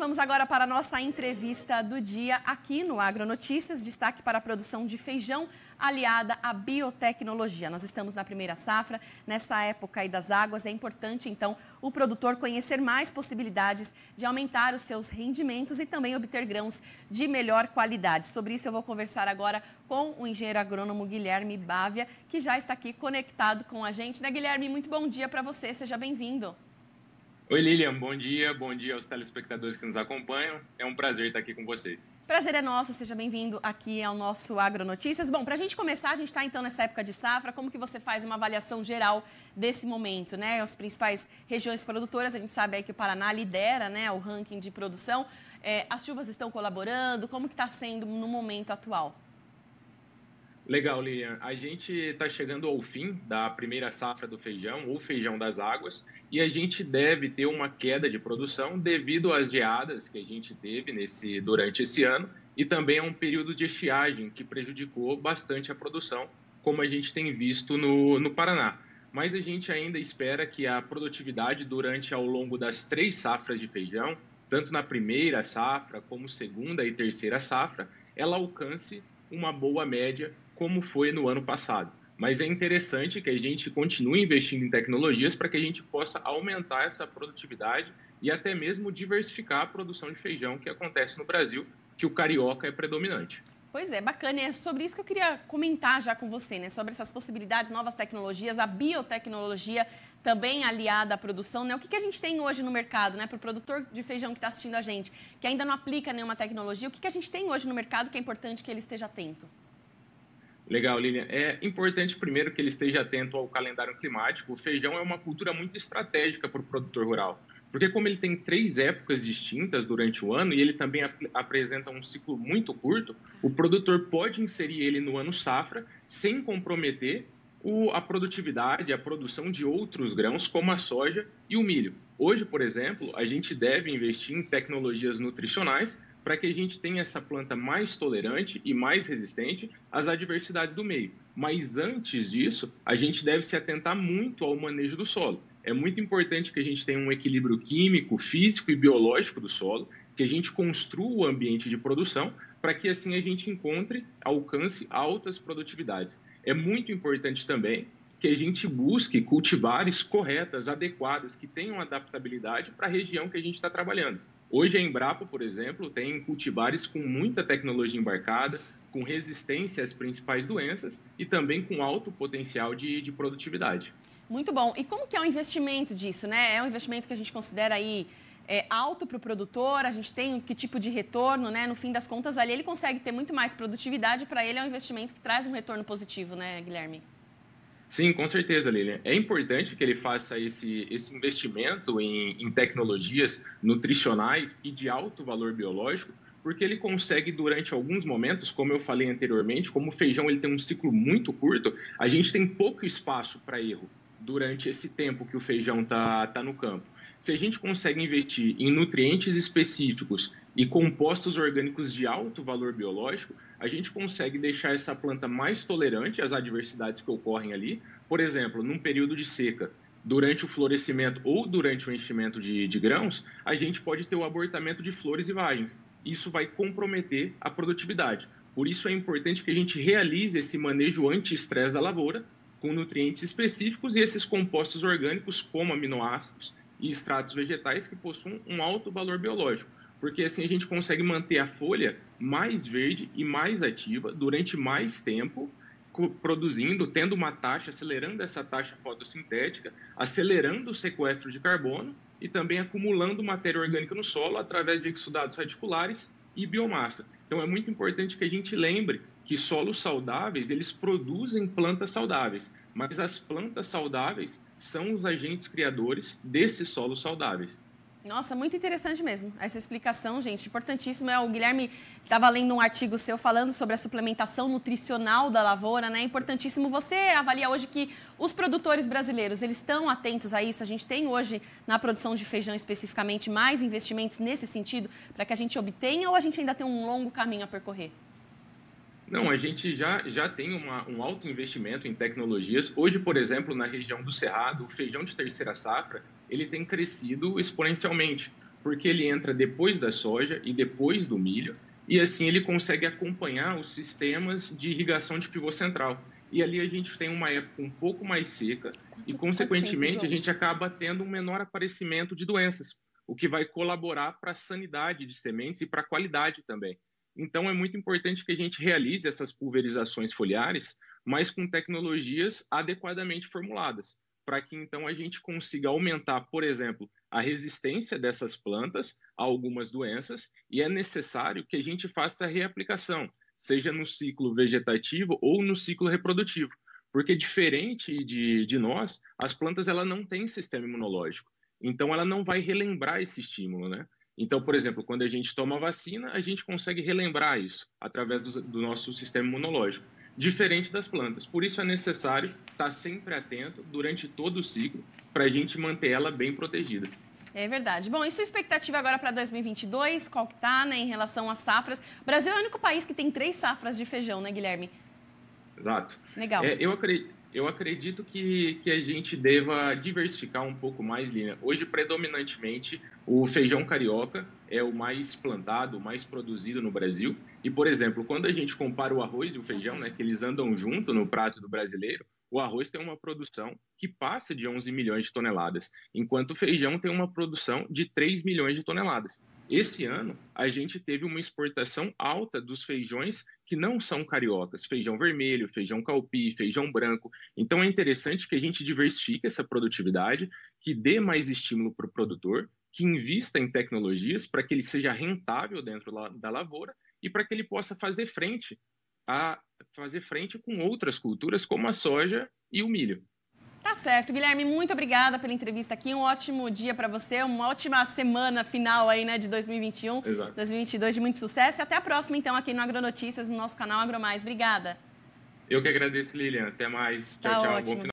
vamos agora para a nossa entrevista do dia aqui no Agronotícias. Destaque para a produção de feijão aliada à biotecnologia. Nós estamos na primeira safra, nessa época aí das águas. É importante, então, o produtor conhecer mais possibilidades de aumentar os seus rendimentos e também obter grãos de melhor qualidade. Sobre isso eu vou conversar agora com o engenheiro agrônomo Guilherme Bávia, que já está aqui conectado com a gente. Né, Guilherme? Muito bom dia para você, seja bem-vindo. Oi, Lilian, bom dia aos telespectadores que nos acompanham. É um prazer estar aqui com vocês. Prazer é nosso, seja bem-vindo aqui ao nosso Agronotícias. Bom, para a gente começar, a gente está então nessa época de safra, como que você faz uma avaliação geral desse momento, né? As principais regiões produtoras, a gente sabe aí que o Paraná lidera, né, o ranking de produção. As chuvas estão colaborando, como que está sendo no momento atual? Legal, Lilian. A gente está chegando ao fim da primeira safra do feijão, ou feijão das águas, e a gente deve ter uma queda de produção devido às geadas que a gente teve durante esse ano e também a um período de estiagem que prejudicou bastante a produção, como a gente tem visto no Paraná. Mas a gente ainda espera que a produtividade ao longo das 3 safras de feijão, tanto na primeira safra como segunda e terceira safra, ela alcance uma boa média, como foi no ano passado. Mas é interessante que a gente continue investindo em tecnologias para que a gente possa aumentar essa produtividade e até mesmo diversificar a produção de feijão que acontece no Brasil, que o carioca é predominante. Pois é, bacana. E é sobre isso que eu queria comentar já com você, né? Sobre essas possibilidades, novas tecnologias, a biotecnologia também aliada à produção, né? O que a gente tem hoje no mercado, né? Para o produtor de feijão que está assistindo a gente, que ainda não aplica nenhuma tecnologia, o que a gente tem hoje no mercado que é importante que ele esteja atento? Legal, Lilian. É importante, primeiro, que ele esteja atento ao calendário climático. O feijão é uma cultura muito estratégica para o produtor rural, porque como ele tem 3 épocas distintas durante o ano e ele também apresenta um ciclo muito curto, o produtor pode inserir ele no ano safra sem comprometer a produtividade, a produção de outros grãos, como a soja e o milho. Hoje, por exemplo, a gente deve investir em tecnologias nutricionais para que a gente tenha essa planta mais tolerante e mais resistente às adversidades do meio. Mas antes disso, a gente deve se atentar muito ao manejo do solo. É muito importante que a gente tenha um equilíbrio químico, físico e biológico do solo, que a gente construa o ambiente de produção para que assim a gente alcance altas produtividades. É muito importante também que a gente busque cultivares corretas, adequadas, que tenham adaptabilidade para a região que a gente está trabalhando. Hoje a Embrapa, por exemplo, tem cultivares com muita tecnologia embarcada, com resistência às principais doenças e também com alto potencial de produtividade. Muito bom. E como que é o investimento disso, né? É um investimento que a gente considera aí alto para o produtor, a gente tem que tipo de retorno, né? No fim das contas, ali ele consegue ter muito mais produtividade, para ele é um investimento que traz um retorno positivo, né, Guilherme? Sim, com certeza, Lilian. É importante que ele faça esse investimento em tecnologias nutricionais e de alto valor biológico, porque ele consegue, durante alguns momentos, como eu falei anteriormente, como o feijão ele tem um ciclo muito curto, a gente tem pouco espaço para erro durante esse tempo que o feijão tá no campo. Se a gente consegue investir em nutrientes específicos e compostos orgânicos de alto valor biológico, a gente consegue deixar essa planta mais tolerante às adversidades que ocorrem ali. Por exemplo, num período de seca, durante o florescimento ou durante o enchimento de grãos, a gente pode ter o abortamento de flores e vagens. Isso vai comprometer a produtividade. Por isso é importante que a gente realize esse manejo anti-estresse da lavoura com nutrientes específicos e esses compostos orgânicos como aminoácidos e extratos vegetais que possuem um alto valor biológico, porque assim a gente consegue manter a folha mais verde e mais ativa durante mais tempo, produzindo, tendo uma taxa, acelerando essa taxa fotossintética, acelerando o sequestro de carbono e também acumulando matéria orgânica no solo através de exudados radiculares e biomassa. Então é muito importante que a gente lembre que solos saudáveis, eles produzem plantas saudáveis, mas as plantas saudáveis são os agentes criadores desses solos saudáveis. Nossa, muito interessante mesmo essa explicação, gente. Importantíssimo. O Guilherme estava lendo um artigo seu falando sobre a suplementação nutricional da lavoura, né? Importantíssimo. Você avalia hoje que os produtores brasileiros, eles estão atentos a isso? A gente tem hoje, na produção de feijão especificamente, mais investimentos nesse sentido para que a gente obtenha ou a gente ainda tem um longo caminho a percorrer? Não, a gente já tem um alto investimento em tecnologias. Hoje, por exemplo, na região do Cerrado, o feijão de terceira safra, ele tem crescido exponencialmente, porque ele entra depois da soja e depois do milho, e assim ele consegue acompanhar os sistemas de irrigação de pivô central. E ali a gente tem uma época um pouco mais seca e, consequentemente, a gente acaba tendo um menor aparecimento de doenças, o que vai colaborar para a sanidade de sementes e para a qualidade também. Então, é muito importante que a gente realize essas pulverizações foliares, mas com tecnologias adequadamente formuladas, para que, então, a gente consiga aumentar, por exemplo, a resistência dessas plantas a algumas doenças, e é necessário que a gente faça a reaplicação, seja no ciclo vegetativo ou no ciclo reprodutivo, porque diferente de nós, as plantas ela não têm sistema imunológico, então ela não vai relembrar esse estímulo, né? Então, por exemplo, quando a gente toma vacina, a gente consegue relembrar isso através do nosso sistema imunológico, diferente das plantas. Por isso é necessário estar sempre atento durante todo o ciclo para a gente manter ela bem protegida. É verdade. Bom, e sua expectativa agora para 2022? Qual que tá, né, em relação às safras? O Brasil é o único país que tem 3 safras de feijão, né, Guilherme? Exato. Legal. Eu acredito que a gente deva diversificar um pouco mais, Lina. Hoje, predominantemente, o feijão carioca é o mais plantado, o mais produzido no Brasil. E, por exemplo, quando a gente compara o arroz e o feijão, né, que eles andam junto no prato do brasileiro, o arroz tem uma produção que passa de 11 milhões de toneladas, enquanto o feijão tem uma produção de 3 milhões de toneladas. Esse ano, a gente teve uma exportação alta dos feijões que não são cariocas, feijão vermelho, feijão calpi, feijão branco. Então, é interessante que a gente diversifique essa produtividade, que dê mais estímulo para o produtor, que invista em tecnologias para que ele seja rentável dentro da lavoura e para que ele possa fazer frente com outras culturas, como a soja e o milho. Tá certo. Guilherme, muito obrigada pela entrevista aqui. Um ótimo dia para você, uma ótima semana final aí, né, de 2021. Exato. 2022 de muito sucesso. E até a próxima, então, aqui no Agronotícias, no nosso canal AgroMais. Obrigada. Eu que agradeço, Lilian. Até mais. Tá Tchau, tchau. ótimo. Bom final.